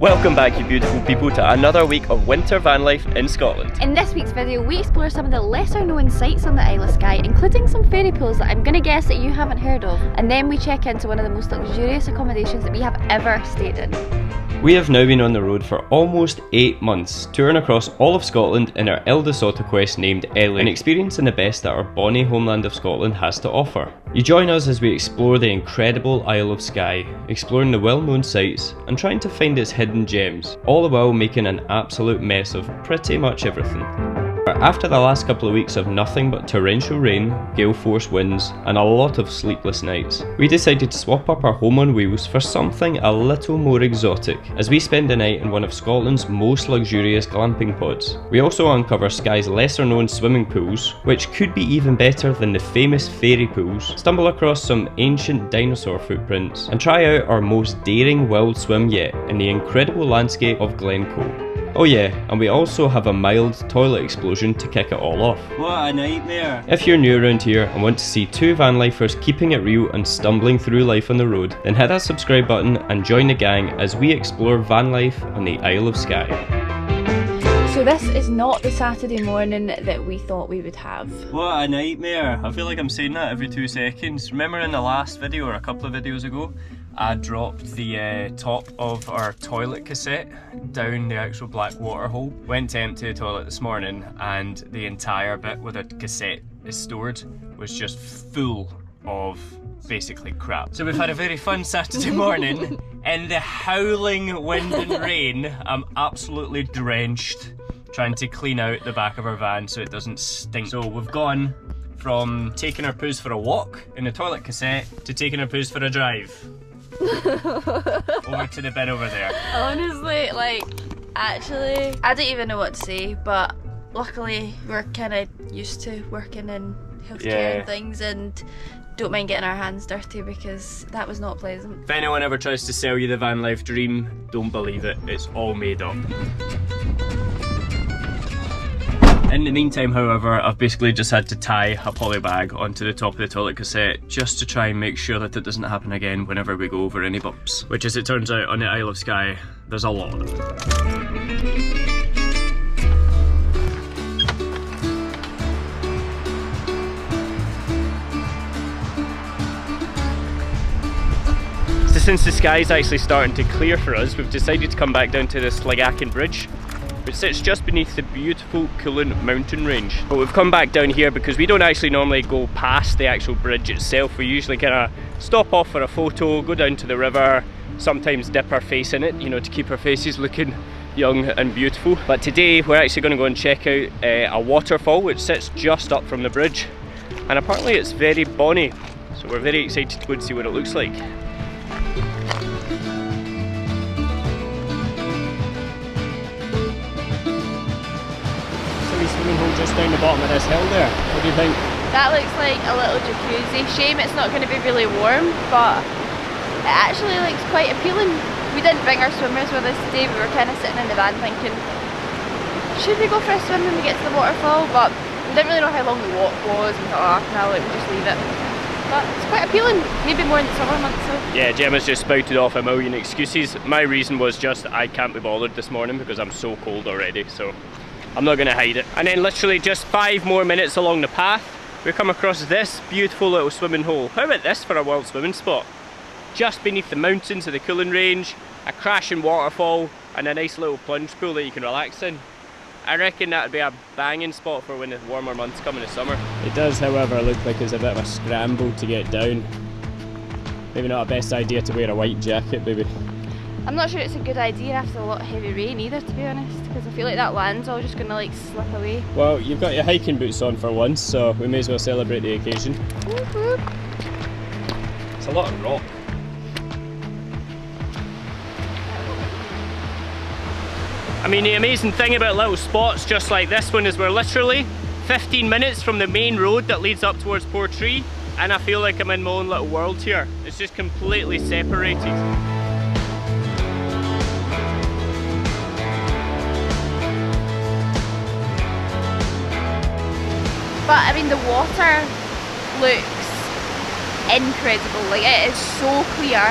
Welcome back, you beautiful people, to another week of winter van life in Scotland. In this week's video, we explore some of the lesser known sights on the Isle of Skye, including some fairy pools that I'm gonna guess that you haven't heard of. And then we check into one of the most luxurious accommodations that we have ever stayed in. We have now been on the road for almost 8 months, touring across all of Scotland in our Elddis autoquest named Ellie, and experiencing the best that our bonny homeland of Scotland has to offer. You join us as we explore the incredible Isle of Skye, exploring the well-known sights and trying to find its hidden gems, all the while making an absolute mess of pretty much everything. After the last couple of weeks of nothing but torrential rain, gale force winds and a lot of sleepless nights, we decided to swap up our home on wheels for something a little more exotic as we spend the night in one of Scotland's most luxurious glamping pods. We also uncover Skye's lesser known swimming pools, which could be even better than the famous fairy pools, stumble across some ancient dinosaur footprints and try out our most daring wild swim yet in the incredible landscape of Glencoe. Oh yeah, and we also have a mild toilet explosion to kick it all off. What a nightmare! If you're new around here and want to see two van lifers keeping it real and stumbling through life on the road, then hit that subscribe button and join the gang as we explore van life on the Isle of Skye. So this is not the Saturday morning that we thought we would have. What a nightmare! I feel like I'm saying that every 2 seconds. Remember in the last video, or a couple of videos ago, I dropped the top of our toilet cassette down the actual black water hole. Went to empty the toilet this morning and the entire bit where the cassette is stored was just full of basically crap. So we've had a very fun Saturday morning. In the howling wind and rain, I'm absolutely drenched trying to clean out the back of our van so it doesn't stink. So we've gone from taking our poos for a walk in the toilet cassette to taking our poos for a drive. Over to the bin over there. Honestly, actually, I don't even know what to say, but luckily we're kind of used to working in healthcare and things, and don't mind getting our hands dirty because that was not pleasant. If anyone ever tries to sell you the van life dream, don't believe it, it's all made up. In the meantime, however, I've basically just had to tie a poly bag onto the top of the toilet cassette just to try and make sure that it doesn't happen again whenever we go over any bumps. Which, as it turns out, on the Isle of Skye, there's a lot. So since the sky's actually starting to clear for us, we've decided to come back down to this Gnocchi bridge, which sits just beneath the beautiful Cullen mountain range. But we've come back down here because we don't actually normally go past the actual bridge itself. We usually kind of stop off for a photo, go down to the river, sometimes dip our face in it, you know, to keep our faces looking young and beautiful. But today we're actually going to go and check out a waterfall which sits just up from the bridge, and apparently it's very bonny, so we're very excited to go and see what it looks like. Swimming hole just down the bottom of this hill there. What do you think? That looks like a little jacuzzi. Shame it's not going to be really warm, but it actually looks quite appealing. We didn't bring our swimmers with us today. We were kind of sitting in the van thinking, should we go for a swim when we get to the waterfall? But we didn't really know how long the walk was, and thought, no, we'll just leave it. But it's quite appealing, maybe more in the summer months. So. Yeah, Gemma's just spouted off a million excuses. My reason was just I can't be bothered this morning because I'm so cold already, so I'm not going to hide it. And then literally just 5 more minutes along the path, we come across this beautiful little swimming hole. How about this for a wild swimming spot? Just beneath the mountains of the Cullen range, a crashing waterfall, and a nice little plunge pool that you can relax in. I reckon that would be a banging spot for when the warmer months come in the summer. It does, however, look like it's a bit of a scramble to get down. Maybe not a best idea to wear a white jacket, baby. I'm not sure it's a good idea after a lot of heavy rain either, to be honest, because I feel like that land's all just going to slip away. Well, you've got your hiking boots on for once, so we may as well celebrate the occasion. It's a lot of rock. I mean, the amazing thing about little spots just like this one is we're literally 15 minutes from the main road that leads up towards Portree, and I feel like I'm in my own little world here. It's just completely separated. But I mean, the water looks incredible. Like, it is so clear.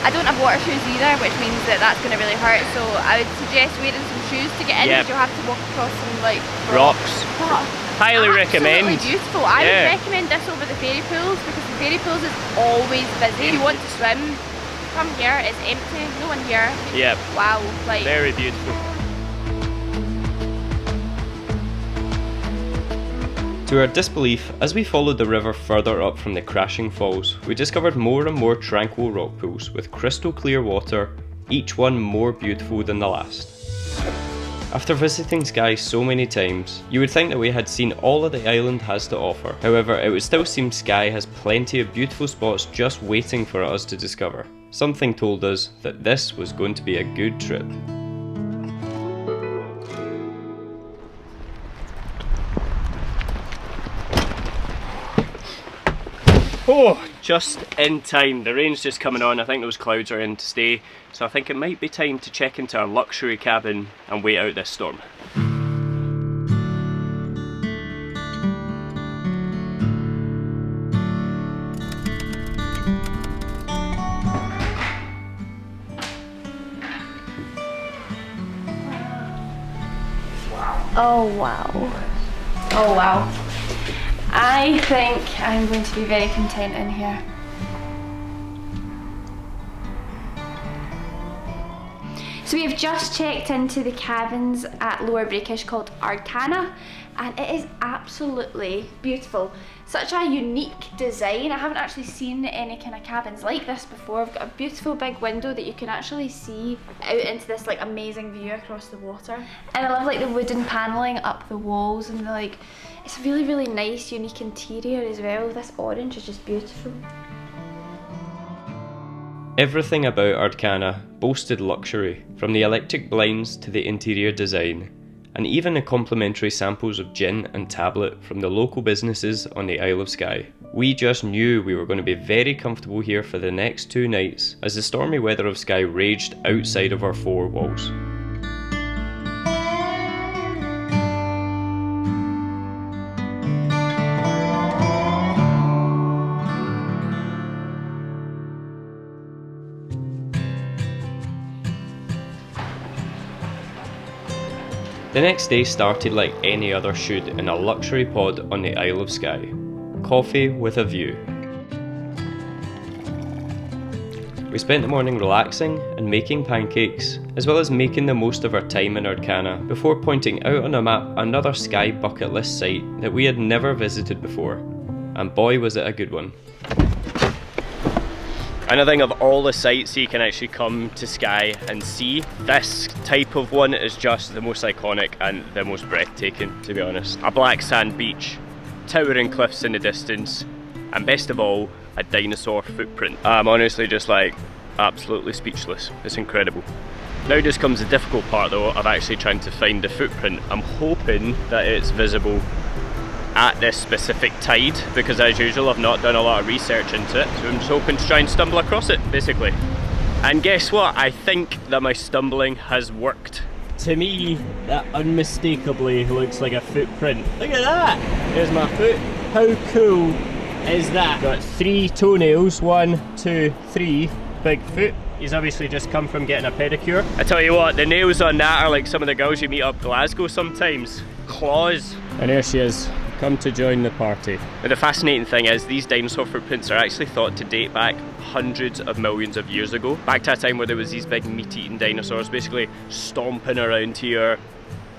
I don't have water shoes either, which means that that's going to really hurt, so I would suggest wearing some shoes to get in, because you'll have to walk across some like Rocks. Oh, Highly recommend. Absolutely beautiful. I would recommend this over the fairy pools, because the fairy pools is always busy. If you want to swim, come here, it's empty, no one here. Yep. Wow, like Very beautiful. To our disbelief, as we followed the river further up from the crashing falls, we discovered more and more tranquil rock pools with crystal clear water, each one more beautiful than the last. After visiting Skye so many times, you would think that we had seen all that the island has to offer. However, it would still seem Skye has plenty of beautiful spots just waiting for us to discover. Something told us that this was going to be a good trip. Oh, just in time. The rain's just coming on. I think those clouds are in to stay. So I think it might be time to check into our luxury cabin and wait out this storm. oh wow. Oh wow. I think I'm going to be very content in here. So we have just checked into the cabins at Lower Breakish called Ardcana, and it is absolutely beautiful. Such a unique design. I haven't actually seen any kind of cabins like this before. I've got a beautiful big window that you can actually see out into this like amazing view across the water. And I love like the wooden panelling up the walls, and like it's a really, really nice, unique interior as well. This orange is just beautiful. Everything about Ardcana boasted luxury, from the electric blinds to the interior design, and even the complimentary samples of gin and tablet from the local businesses on the Isle of Skye. We just knew we were going to be very comfortable here for the next 2 nights, as the stormy weather of Skye raged outside of our 4 walls. The next day started like any other should in a luxury pod on the Isle of Skye. Coffee with a view. We spent the morning relaxing and making pancakes, as well as making the most of our time in Ardcana, before pointing out on a map another Skye bucket list site that we had never visited before. And boy was it a good one. And I think of all the sites you can actually come to Skye and see, this type of one is just the most iconic and the most breathtaking, to be honest. A black sand beach, towering cliffs in the distance, and best of all, a dinosaur footprint. I'm honestly just like absolutely speechless. It's incredible. Now just comes the difficult part though of actually trying to find the footprint. I'm hoping that it's visible at this specific tide, because as usual I've not done a lot of research into it, so I'm just hoping to try and stumble across it basically. And guess what? I think that my stumbling has worked. To me, that unmistakably looks like a footprint. Look at that! There's my foot. How cool is that? Got 3 toenails, 1, 2, 3, big foot. He's obviously just come from getting a pedicure. I tell you what, the nails on that are like some of the girls you meet up Glasgow sometimes. Claws. And there she is. Come to join the party. But the fascinating thing is these dinosaur footprints are actually thought to date back hundreds of millions of years ago. Back to a time where there was these big meat-eating dinosaurs basically stomping around here.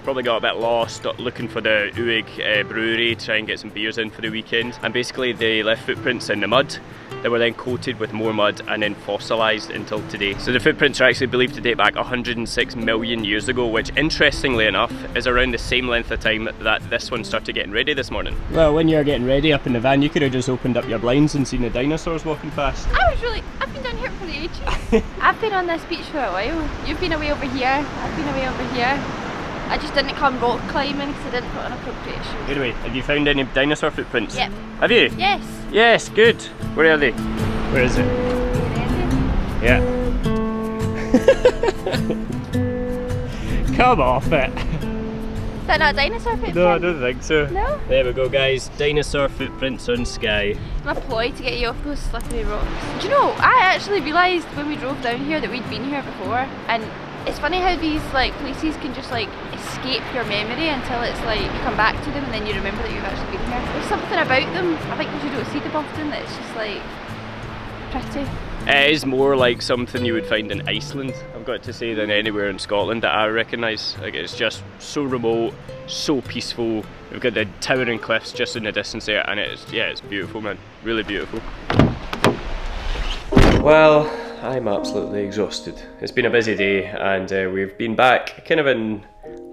Probably got a bit lost looking for the Uig brewery to try and get some beers in for the weekend. And basically they left footprints in the mud that were then coated with more mud and then fossilised until today. So the footprints are actually believed to date back 106 million years ago, which interestingly enough is around the same length of time that this one started getting ready this morning. Well, when you were getting ready up in the van, you could have just opened up your blinds and seen the dinosaurs walking past. I've been down here for the ages. I've been on this beach for a while. You've been away over here, I've been away over here. I just didn't come rock climbing because I didn't put on appropriate shoes. Anyway, have you found any dinosaur footprints? Yep. Have you? Yes. Yes, good. Where are they? Where is it? Yeah. Come off it. Is that not a dinosaur footprint? No, I don't think so. No? There we go, guys. Dinosaur footprints on Skye. It's my ploy to get you off those slippery rocks. Do you know, I actually realised when we drove down here that we'd been here before, and it's funny how these like places can just like escape your memory until it's like you come back to them and then you remember that you've actually been here. There's something about them, I think because you don't see them often, that it's just like pretty. It is more like something you would find in Iceland, I've got to say, than anywhere in Scotland that I recognise. Like, it's just so remote, so peaceful. We've got the towering cliffs just in the distance there, and it's beautiful, man. Really beautiful. Well, I'm absolutely exhausted. It's been a busy day, and we've been back kind of in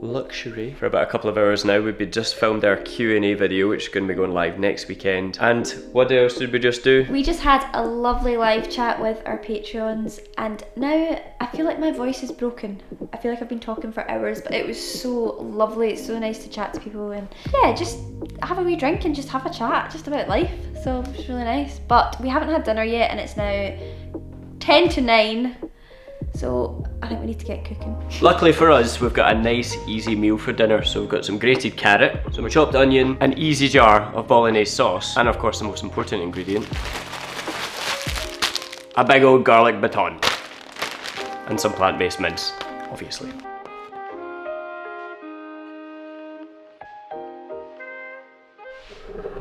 luxury for about a couple of hours now. We've just filmed our Q&A video, which is going to be going live next weekend. And what else did we just do? We just had a lovely live chat with our Patreons, and now I feel like my voice is broken. I feel like I've been talking for hours, but it was so lovely. It's so nice to chat to people and yeah, just have a wee drink and just have a chat just about life. So it was really nice. But we haven't had dinner yet, and it's now 10 to 9. So I think we need to get cooking. Luckily for us, we've got a nice easy meal for dinner. So we've got some grated carrot, some chopped onion, an easy jar of bolognese sauce, and of course the most important ingredient, a big old garlic baton, and some plant-based mince, obviously.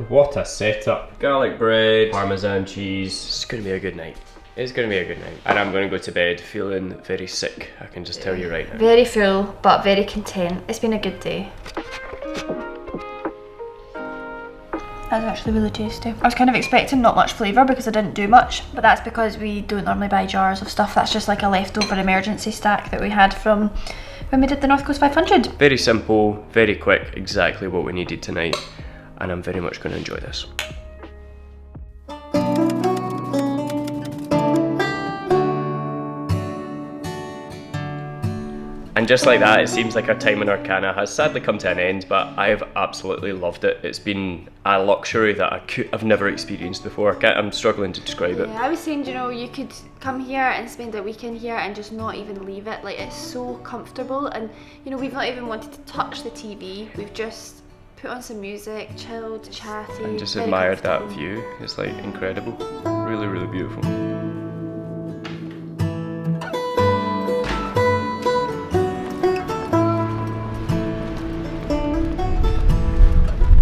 What a setup. Garlic bread, parmesan cheese. It's gonna be a good night. It's going to be a good night. And I'm going to go to bed feeling very sick, I can just tell you right now. Very full, but very content. It's been a good day. That's actually really tasty. I was kind of expecting not much flavour because I didn't do much, but that's because we don't normally buy jars of stuff. That's just like a leftover emergency stack that we had from when we did the North Coast 500. Very simple, very quick, exactly what we needed tonight. And I'm very much going to enjoy this. And just like that, it seems like our time in Ardcana has sadly come to an end, but I have absolutely loved it. It's been a luxury that I've never experienced before. I'm struggling to describe it. Yeah, I was saying, you know, you could come here and spend a weekend here and just not even leave it. Like, it's so comfortable, and you know, we've not even wanted to touch the TV. We've just put on some music, chilled, chatty. And just admired that view. It's like incredible. Really, really beautiful.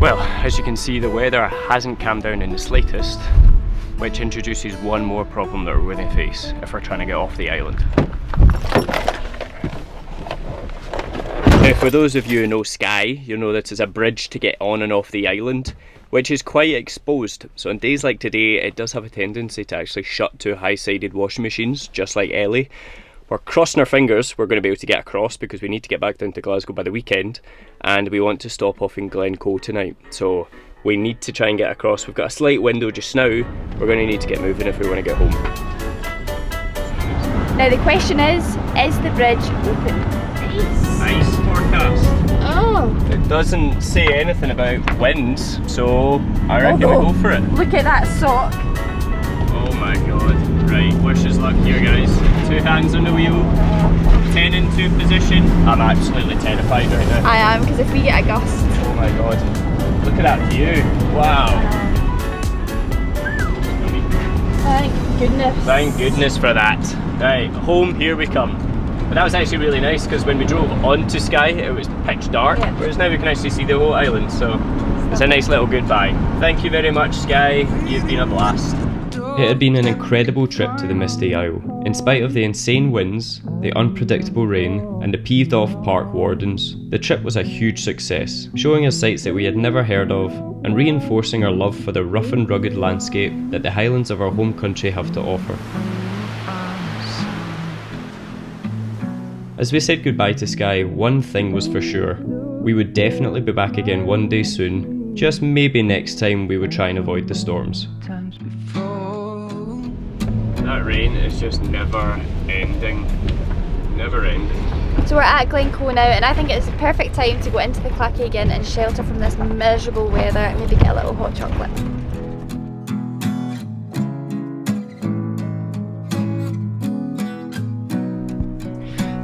Well, as you can see, the weather hasn't calmed down in the slightest, which introduces one more problem that we're going to face if we're trying to get off the island. Now, for those of you who know Skye, you'll know that it's a bridge to get on and off the island, which is quite exposed. So on days like today, it does have a tendency to actually shut to high-sided washing machines, just like Ellie. We're crossing our fingers we're going to be able to get across because we need to get back down to Glasgow by the weekend, and we want to stop off in Glencoe tonight. So we need to try and get across. We've got a slight window just now. We're going to need to get moving if we want to get home. Now the question is the bridge open? Ice forecast. Oh! It doesn't say anything about winds, so I reckon we go for it. Look at that sock. Oh my god. Right, wish us luck here, guys. 2 hands on the wheel, 10 in 2 position. I'm absolutely terrified right now. I am, because if we get a gust. Oh my god. Look at that view. Wow. Thank goodness. Thank goodness for that. Right, home, here we come. But that was actually really nice because when we drove onto Skye, it was pitch dark, whereas now we can actually see the whole island, so it's a nice little goodbye. Thank you very much, Skye. You've been a blast. It had been an incredible trip to the Misty Isle. In spite of the insane winds, the unpredictable rain, and the peeved off park wardens, the trip was a huge success, showing us sights that we had never heard of, and reinforcing our love for the rough and rugged landscape that the highlands of our home country have to offer. As we said goodbye to Skye, one thing was for sure. We would definitely be back again one day soon, just maybe next time we would try and avoid the storms. That rain is just never ending. Never ending. So we're at Glencoe now, and I think it's the perfect time to go into the Clachy again and shelter from this miserable weather and maybe get a little hot chocolate.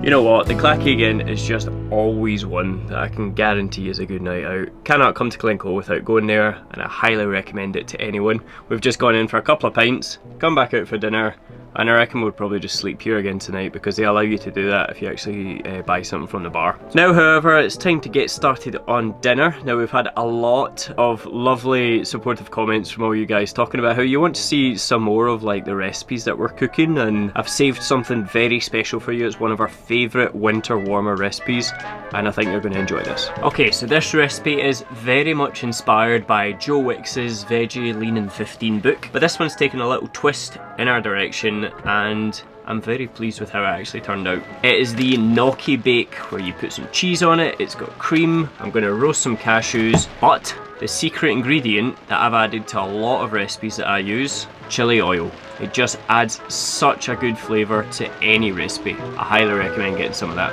You know what, the Clackagan is just always one that I can guarantee is a good night out. Cannot come to Glencoe without going there, and I highly recommend it to anyone. We've just gone in for a couple of pints, come back out for dinner, and I reckon we'll probably just sleep here again tonight because they allow you to do that if you actually buy something from the bar. Now however, it's time to get started on dinner. Now we've had a lot of lovely supportive comments from all you guys talking about how you want to see some more of like the recipes that we're cooking, and I've saved something very special for you. It's one of our favourite winter warmer recipes, and I think you're going to enjoy this. Okay, so this recipe is very much inspired by Joe Wicks's Veggie Lean in 15 book, but this one's taken a little twist in our direction, and I'm very pleased with how it actually turned out. It is the gnocchi bake where you put some cheese on it, it's got cream, I'm going to roast some cashews, but the secret ingredient that I've added to a lot of recipes that I use, chili oil. It just adds such a good flavour to any recipe. I highly recommend getting some of that.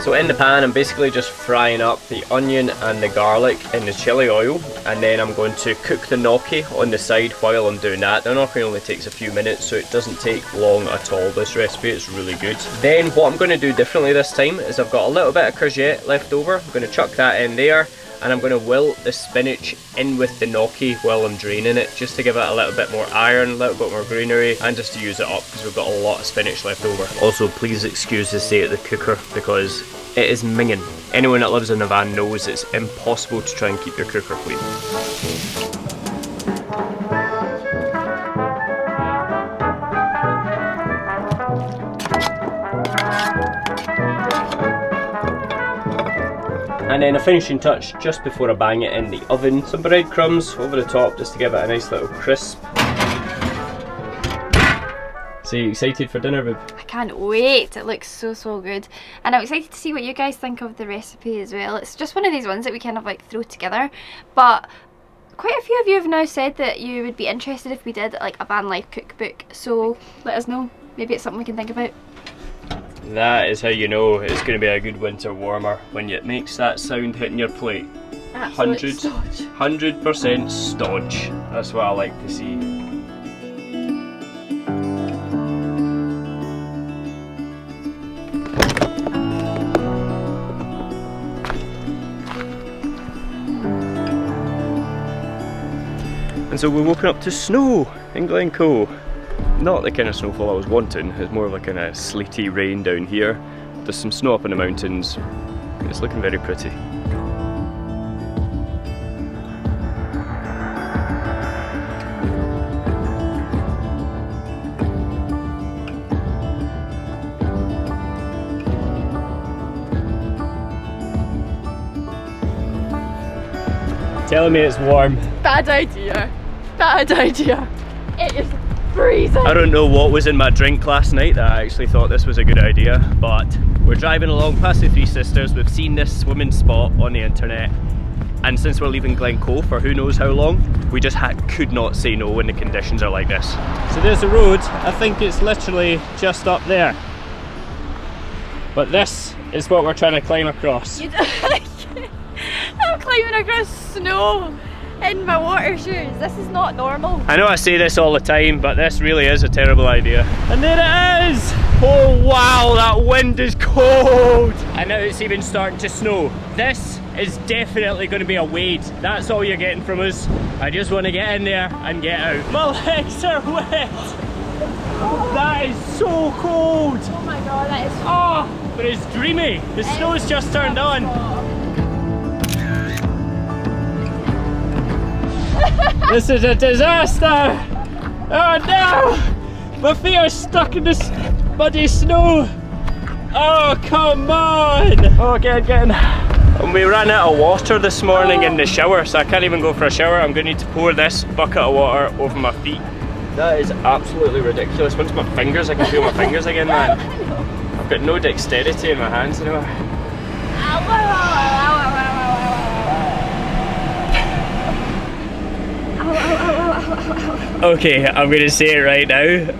So in the pan I'm basically just frying up the onion and the garlic in the chili oil, and then I'm going to cook the gnocchi on the side while I'm doing that. The gnocchi only takes a few minutes, so it doesn't take long at all, this recipe. It's really good. Then what I'm going to do differently this time is I've got a little bit of courgette left over. I'm going to chuck that in there, and I'm going to wilt the spinach in with the gnocchi while I'm draining it, just to give it a little bit more iron, a little bit more greenery, and just to use it up because we've got a lot of spinach left over. Also, please excuse the state of the cooker because it is minging. Anyone that lives in a van knows it's impossible to try and keep your cooker clean. And then a finishing touch just before I bang it in the oven, some breadcrumbs over the top just to give it a nice little crisp. So you excited for dinner, babe? I can't wait, it looks so good. And I'm excited to see what you guys think of the recipe as well. It's just one of these ones that we kind of like throw together, but quite a few of you have now said that you would be interested if we did like a van life cookbook, so let us know. Maybe it's something we can think about. That is how you know it's going to be a good winter warmer, when it makes that sound hitting your plate. 100% stodge. That's what I like to see. And so we're woken up to snow in Glencoe. Not the kind of snowfall I was wanting, it's more of a kind of sleety rain down here. There's some snow up in the mountains. It's looking very pretty. Telling me it's warm. Bad idea. Bad idea. It is freezing. I don't know what was in my drink last night that I actually thought this was a good idea, but we're driving along past the Three Sisters. We've seen this swimming spot on the internet, and since we're leaving Glencoe for who knows how long, we just could not say no when the conditions are like this. So there's the road. I think it's literally just up there, but this is what we're trying to climb across. I'm climbing across snow in my water shoes. This is not normal. I know I say this all the time, but this really is a terrible idea. And there it is! Oh wow, that wind is cold! And now it's even starting to snow. This is definitely going to be a wade. That's all you're getting from us. I just want to get in there and get out. My legs are wet! That is so cold! Oh my god, that is... Oh, but it's dreamy. The snow's just turned on. This is a disaster! Oh no! My feet are stuck in this muddy snow! Oh, come on! Oh, get in. And we ran out of water this morning in the shower, so I can't even go for a shower. I'm going to need to pour this bucket of water over my feet. That is absolutely ridiculous. Once my fingers, I can feel my fingers again, man. I've got no dexterity in my hands anymore. Okay, I'm gonna say it right now.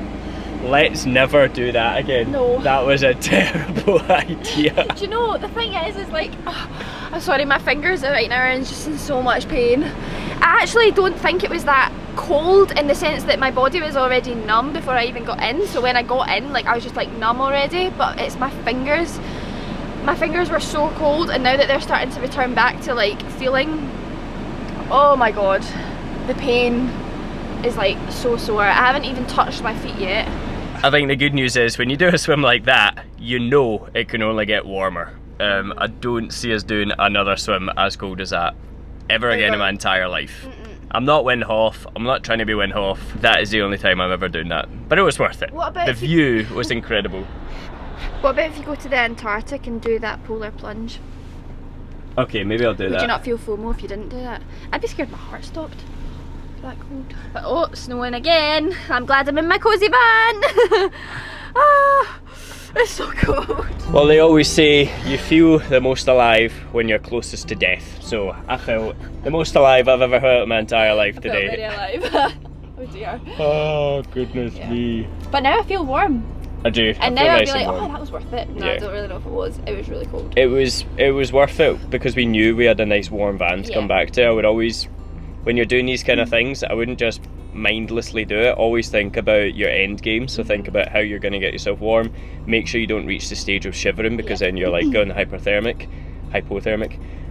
Let's never do that again. No. That was a terrible idea. Do you know, the thing is like, I'm sorry, my fingers right now are just in so much pain. I actually don't think it was that cold in the sense that my body was already numb before I even got in, so when I got in, like I was just like numb already, but it's my fingers were so cold, and now that they're starting to return back to like feeling, oh my god, the pain is like so sore. I haven't even touched my feet yet. I think the good news is when you do a swim like that, you know it can only get warmer. I don't see us doing another swim as cold as that ever again in my entire life. I'm not Wim Hof, I'm not trying to be Wim Hof. That is the only time I'm ever doing that. But it was worth it. What about the view was incredible. What about if you go to the Antarctic and do that polar plunge? Okay, maybe I'll do that. Would you not feel FOMO if you didn't do that? I'd be scared my heart stopped. It's that cold. But oh, it's snowing again. I'm glad I'm in my cosy van. Ah, it's so cold. Well, they always say you feel the most alive when you're closest to death. So I felt the most alive I've ever felt in my entire life today. I felt very alive. Oh dear. Oh goodness me. But now I feel warm. I do. And I now I'd nice be like, and oh, warm. that was worth it. No, Yeah. I don't really know if it was. It was really cold. It was worth it because we knew we had a nice warm van to come back to. I would always, when you're doing these kind of things, I wouldn't just mindlessly do it. Always think about your end game. So think about how you're going to get yourself warm. Make sure you don't reach the stage of shivering because then you're like going hypothermic.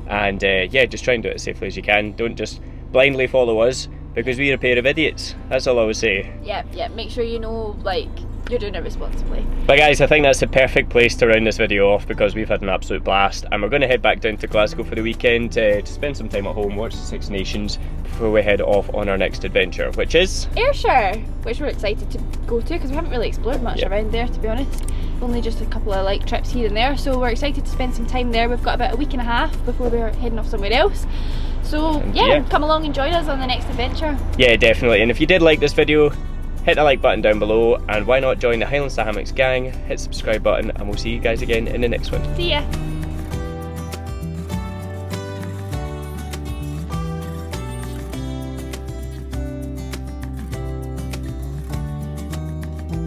And yeah, just try and do it as safely as you can. Don't just blindly follow us because we're a pair of idiots. That's all I would say. Yeah, make sure you know, like, you're doing it responsibly. But guys, I think that's the perfect place to round this video off because we've had an absolute blast, and we're going to head back down to Glasgow for the weekend to spend some time at home, watch the Six Nations before we head off on our next adventure, which is Ayrshire, which we're excited to go to because we haven't really explored much around there, to be honest. Only just a couple of like trips here and there, so we're excited to spend some time there. We've got about a week and a half before we're heading off somewhere else. So yeah, come along and join us on the next adventure. Yeah, definitely. And if you did like this video, hit the like button down below, and why not join the Highlands to Hammocks gang, hit the subscribe button, and we'll see you guys again in the next one. See ya.